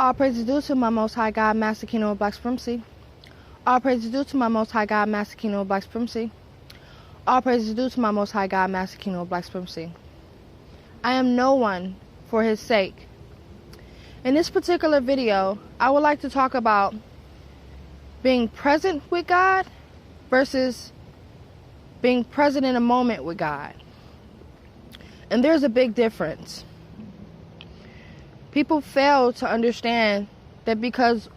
All praise is due to my Most High God, Master King of Black Supremacy. All praise is due to my Most High God, Master King of Black Supremacy. All praise is due to my Most High God, Master King of Black Supremacy. I am no one for his sake. In this particular video, I would like to talk about being present with God versus being present in a moment with God. And there's a big difference. People fail to understand that because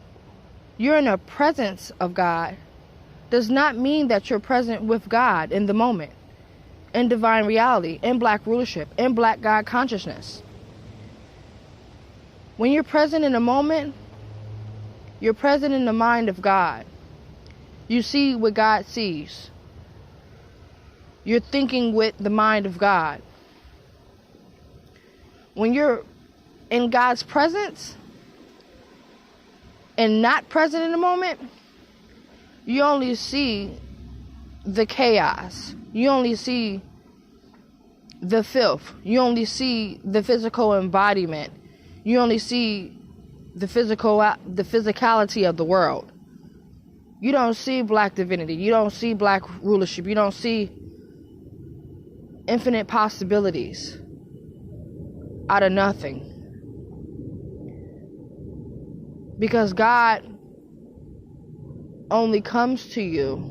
you're in the presence of God does not mean that you're present with God in the moment, in divine reality, in black rulership, in black God consciousness. When you're present in a moment, you're present in the mind of God. You see what God sees. You're thinking with the mind of God. When you're in God's presence and not present in the moment, you only see the chaos. You only see the filth. You only see the physical embodiment. You only see the physicality of the world. You don't see black divinity. You don't see black rulership. You don't see infinite possibilities out of nothing. Because God only comes to you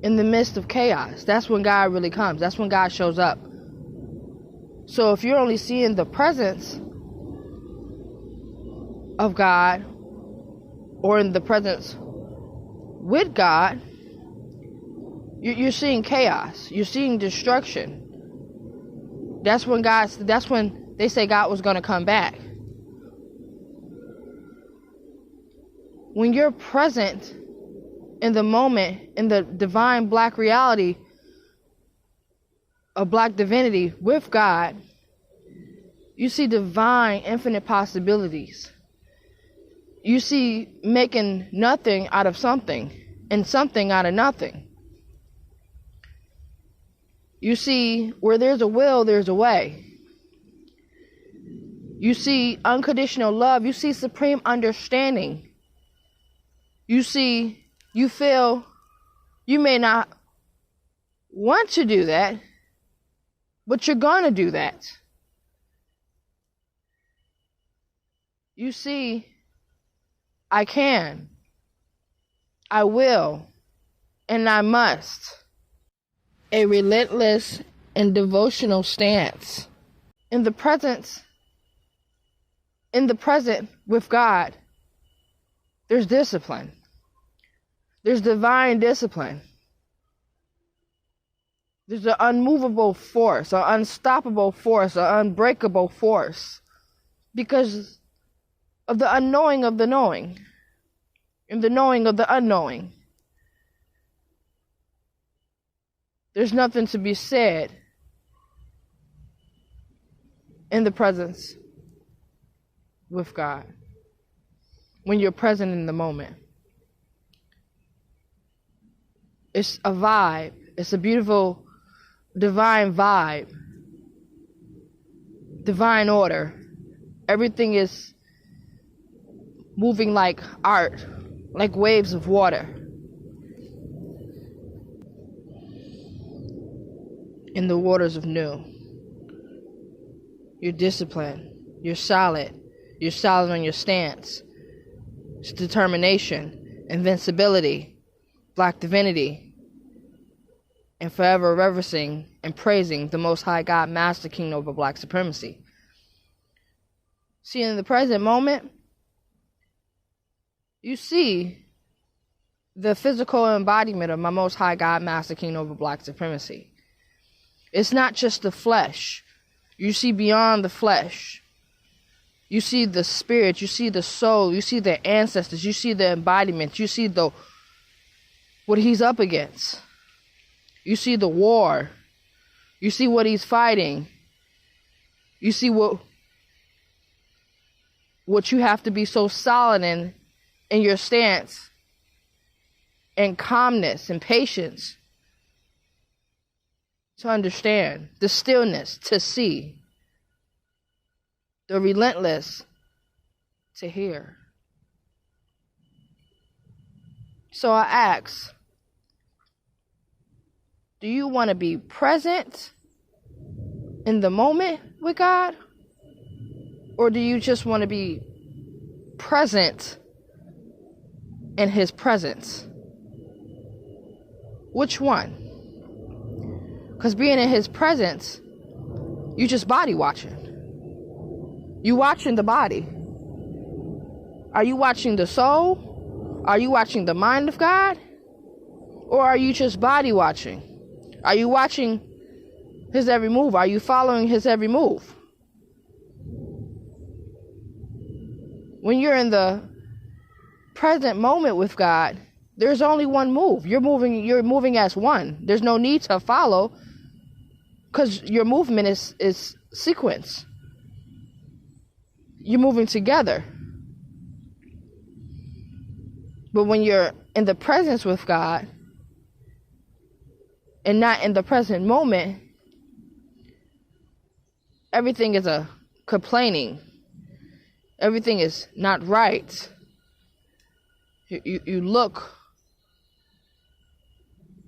in the midst of chaos. That's when God really comes. That's when God shows up. So if you're only seeing the presence of God or in the presence with God, you're seeing chaos. You're seeing destruction. That's when they say God was going to come back. When you're present in the moment, in the divine black reality of black divinity with God, you see divine infinite possibilities. You see making nothing out of something and something out of nothing. You see where there's a will, there's a way. You see unconditional love. You see supreme understanding. You feel you may not want to do that, but you're going to do that. You see, I can, I will, and I must. A relentless and devotional stance. In the present with God, there's discipline. There's divine discipline. There's an unmovable force, an unstoppable force, an unbreakable force. Because of the unknowing of the knowing. And the knowing of the unknowing. There's nothing to be said in the presence with God. When you're present in the moment. It's a vibe. It's a beautiful divine vibe. Divine order. Everything is moving like art, like waves of water. In the waters of new. You're disciplined. You're solid. You're solid on your stance. It's determination, invincibility, black divinity, and forever reverencing and praising the Most High God, Master King over Black Supremacy. See, in the present moment, you see the physical embodiment of my Most High God, Master King over Black Supremacy. It's not just the flesh. You see beyond the flesh. You see the spirit, you see the soul, you see the ancestors, you see the embodiment, you see what he's up against. You see the war. You see what he's fighting. You see what you have to be so solid in your stance and calmness and patience to understand, the stillness to see, the relentless to hear. So I ask, do you want to be present in the moment with God? Or do you just want to be present in His presence? Which one? Because being in His presence, you just body watching. You watching the body. Are you watching the soul? Are you watching the mind of God? Or are you just body watching? Are you watching His every move? Are you following His every move? When you're in the present moment with God, there's only one move. You're moving as one. There's no need to follow, because your movement is sequence. You're moving together. But when you're in the presence with God and not in the present moment, everything is a complaining. Everything is not right. You look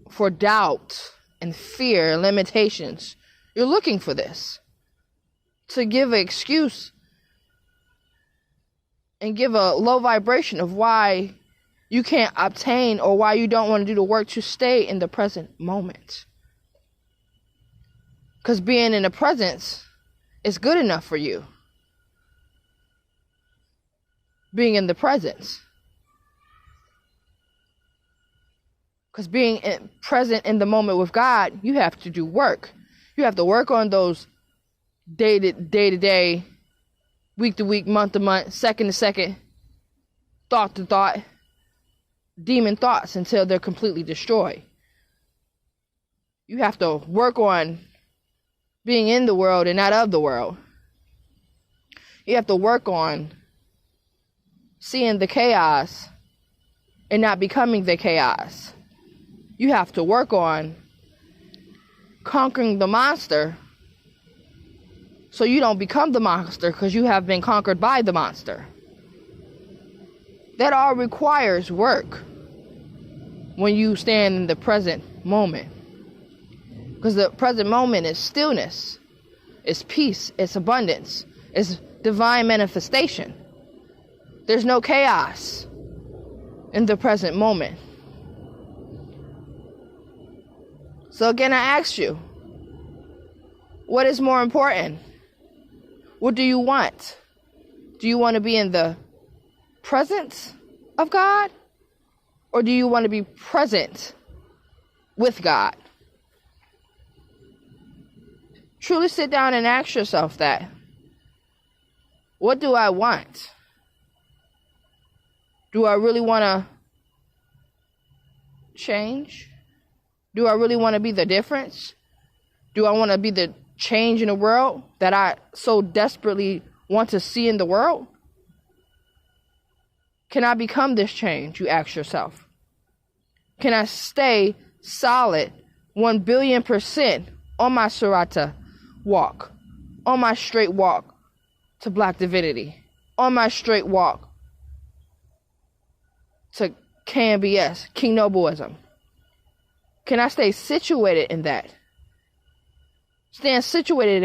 for doubt and fear and limitations. You're looking for this to give an excuse and give a low vibration of why you can't obtain or why you don't want to do the work to stay in the present moment. Because being in the presence is good enough for you. Being in the presence. Because being present in the moment with God, you have to do work. You have to work on those day to day, week to week, month to month, second to second, thought to thought, demon thoughts until they're completely destroyed. You have to work on being in the world and not of the world. You have to work on seeing the chaos and not becoming the chaos. You have to work on conquering the monster so you don't become the monster, because you have been conquered by the monster. That all requires work when you stand in the present moment. Because the present moment is stillness, it's peace, it's abundance, it's divine manifestation. There's no chaos in the present moment. So again, I ask you, what is more important? What do you want? Do you want to be in the presence of God? Or do you want to be present with God? Truly sit down and ask yourself that. What do I want? Do I really want to change? Do I really want to be the difference? Do I want to be the change in the world that I so desperately want to see in the world? Can I become this change, you ask yourself? Can I stay solid 1,000,000,000% on my Sarata walk, on my straight walk to Black divinity, on my straight walk to KNBS, Kingnobleism? Can I stay situated in that? Staying situated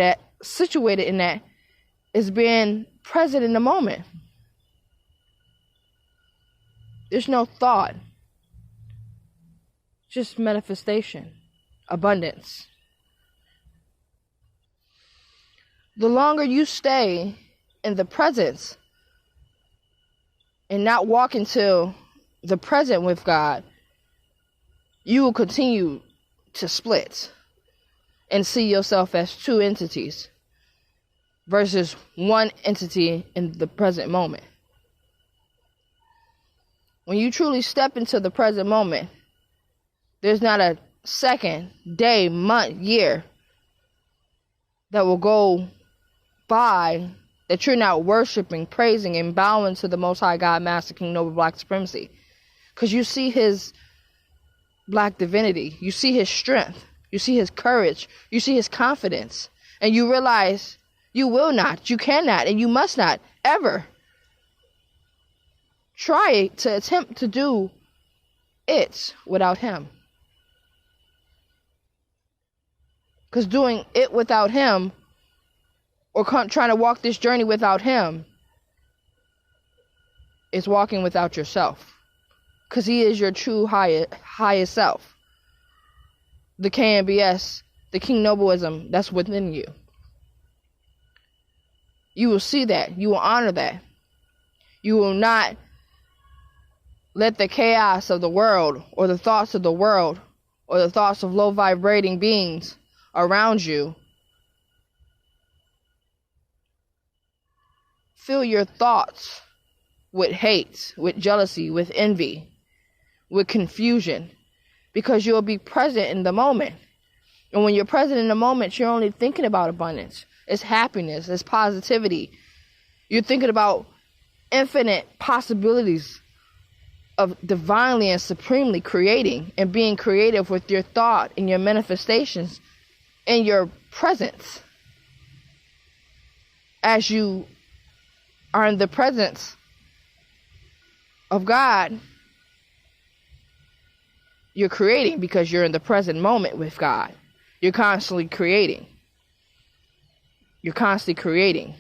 in that is being present in the moment. There's no thought. Just manifestation. Abundance. The longer you stay in the presence and not walk into the present with God, you will continue to split and see yourself as two entities versus one entity in the present moment. When you truly step into the present moment, there's not a second, day, month, year that will go by that you're not worshiping, praising, and bowing to the Most High God, Master King, Noble Black Supremacy. Because you see His Black divinity. You see His strength. You see His courage. You see His confidence. And you realize you will not, you cannot, and you must not ever try to attempt to do it without him. Because doing it without him, or trying to walk this journey without him, is walking without yourself. Because he is your true highest self. The KNBS, the Kingnobleism that's within you. You will see that. You will honor that. You will not let the chaos of the world, or the thoughts of the world, or the thoughts of low vibrating beings around you fill your thoughts with hate, with jealousy, with envy, with confusion, because you'll be present in the moment. And when you're present in the moment, you're only thinking about abundance. It's happiness, it's positivity. You're thinking about infinite possibilities of divinely and supremely creating and being creative with your thought and your manifestations and your presence. As you are in the presence of God, you're creating because you're in the present moment with God. You're constantly creating. You're constantly creating.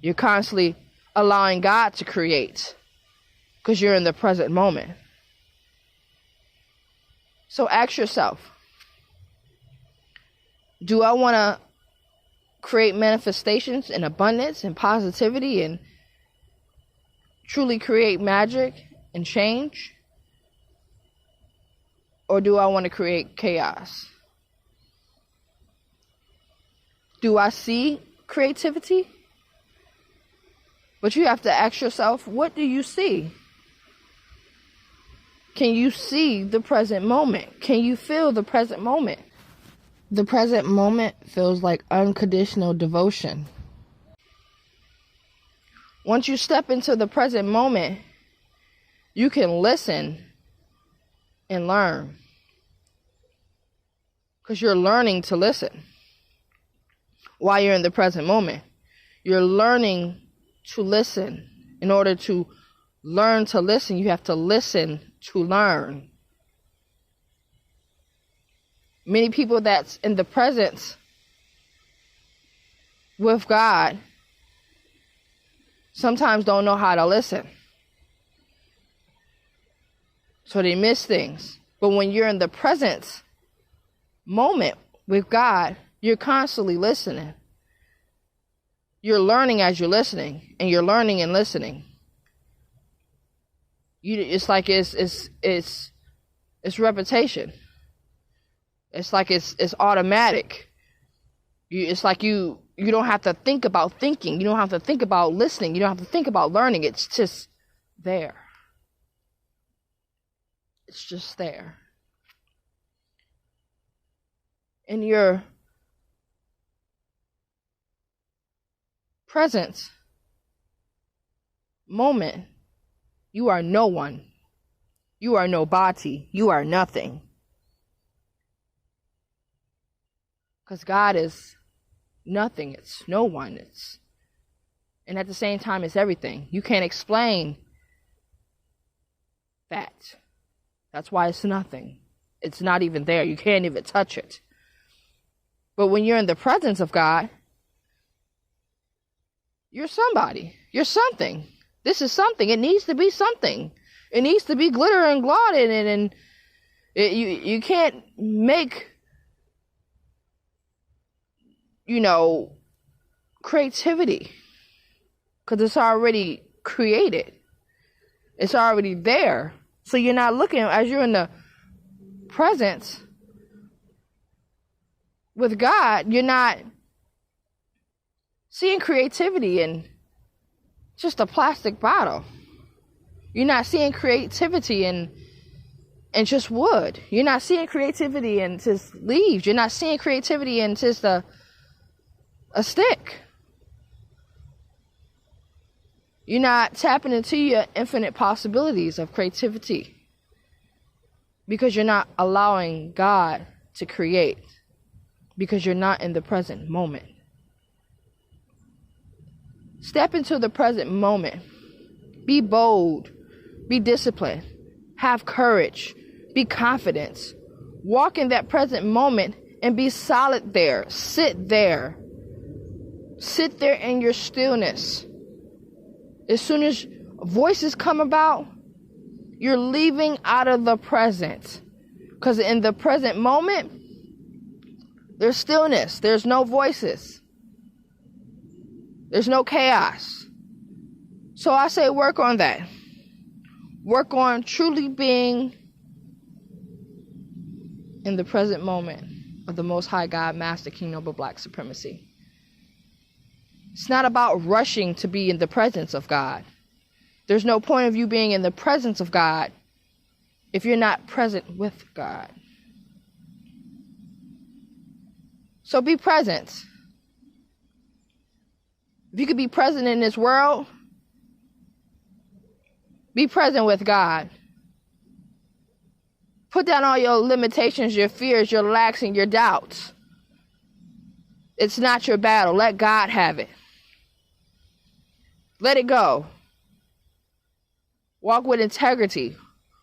You're constantly allowing God to create because you're in the present moment. So ask yourself, do I want to create manifestations and abundance and positivity and truly create magic and change? Or do I want to create chaos? Do I see creativity? But you have to ask yourself, what do you see? Can you see the present moment? Can you feel the present moment? The present moment feels like unconditional devotion. Once you step into the present moment, you can listen and learn. Because you're learning to listen. While you're in the present moment, you're learning to listen. In order to learn to listen, you have to listen to learn. Many people that's in the presence with God sometimes don't know how to listen. So they miss things. But when you're in the presence moment with God, you're constantly listening. You're learning as you're listening, and you're learning and listening. It's like it's repetition. It's like it's automatic. It's like you don't have to think about thinking. You don't have to think about listening. You don't have to think about learning. It's just there. It's just there. In your present moment, you are no one. You are nobody. You are nothing. Because God is nothing. It's no one. And at the same time, it's everything. You can't explain that. That's why it's nothing. It's not even there. You can't even touch it. But when you're in the presence of God, you're somebody. You're something. This is something. It needs to be something. It needs to be glitter and glot in it. And you can't make, creativity. Because it's already created. It's already there. So you're not looking, as you're in the presence with God, you're not seeing creativity in just a plastic bottle. You're not seeing creativity in just wood. You're not seeing creativity in just leaves. You're not seeing creativity in just a stick. You're not tapping into your infinite possibilities of creativity because you're not allowing God to create, because you're not in the present moment. Step into the present moment Be bold. Be disciplined. Have courage. Be confident. Walk in that present moment and be solid there. Sit there. Sit there in your stillness. As soon as voices come about, you're leaving out of the present. Because in the present moment, there's stillness. There's no voices. There's no chaos. So I say work on that. Work on truly being in the present moment of the Most High God, Master, King, Noble, Black Supremacy. It's not about rushing to be in the presence of God. There's no point of you being in the presence of God if you're not present with God. So be present. If you could be present in this world, be present with God. Put down all your limitations, your fears, your lacks, and your doubts. It's not your battle. Let God have it. Let it go. Walk with integrity.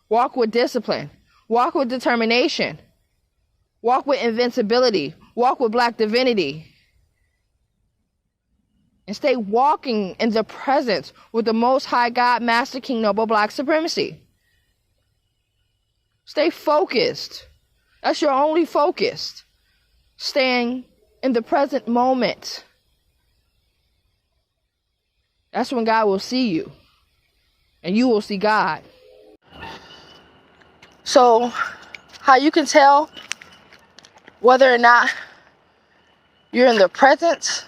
Walk with discipline. Walk with determination. Walk with invincibility. Walk with black divinity. And stay walking in the presence with the Most High God, Master, King, Noble, Black Supremacy. Stay focused. That's your only focus. Staying in the present moment. That's when God will see you. And you will see God. So, how you can tell whether or not you're in the presence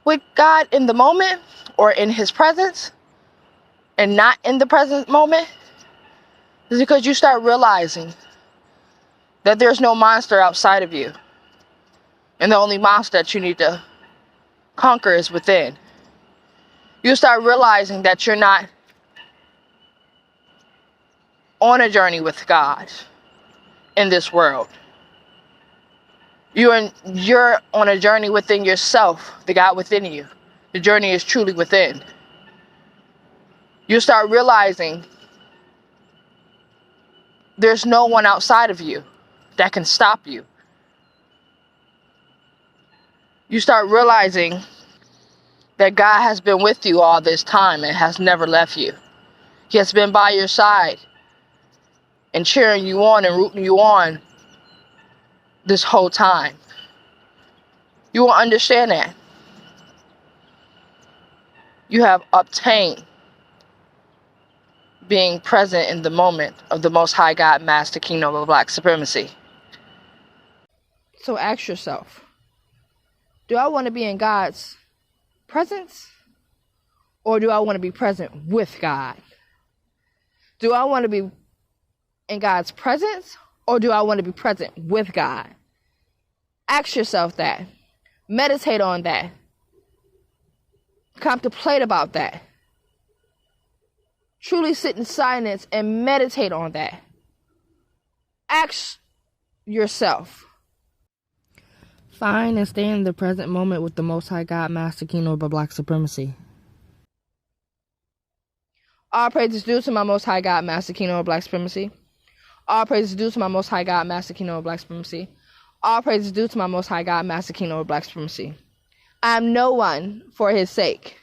with God in the moment, or in His presence and not in the present moment, is because you start realizing that there's no monster outside of you, and the only monster that you need to conquer is within. You start realizing that you're not on a journey with God in this world. You're on a journey within yourself, the God within you. The journey is truly within. You start realizing there's no one outside of you that can stop you. You start realizing that God has been with you all this time and has never left you. He has been by your side and cheering you on and rooting you on this whole time. You will understand that. You have obtained being present in the moment of the Most High God, Master, King, Noble, Black Supremacy. So ask yourself, do I want to be in God's presence, or do I want to be present with God? Do I want to be in God's presence, or do I want to be present with God? Ask yourself that. Meditate on that. Contemplate about that. Truly sit in silence and meditate on that. Ask yourself. Find and stay in the present moment with the Most High God, Master, King, Noble, Black Supremacy. All praise is due to my Most High God, Master, King, Noble, Black Supremacy. All praise is due to my Most High God, Master, King, Noble, Black Supremacy. All praise is due to my Most High God, Master, King, Noble, Black Supremacy. I am no one for His sake.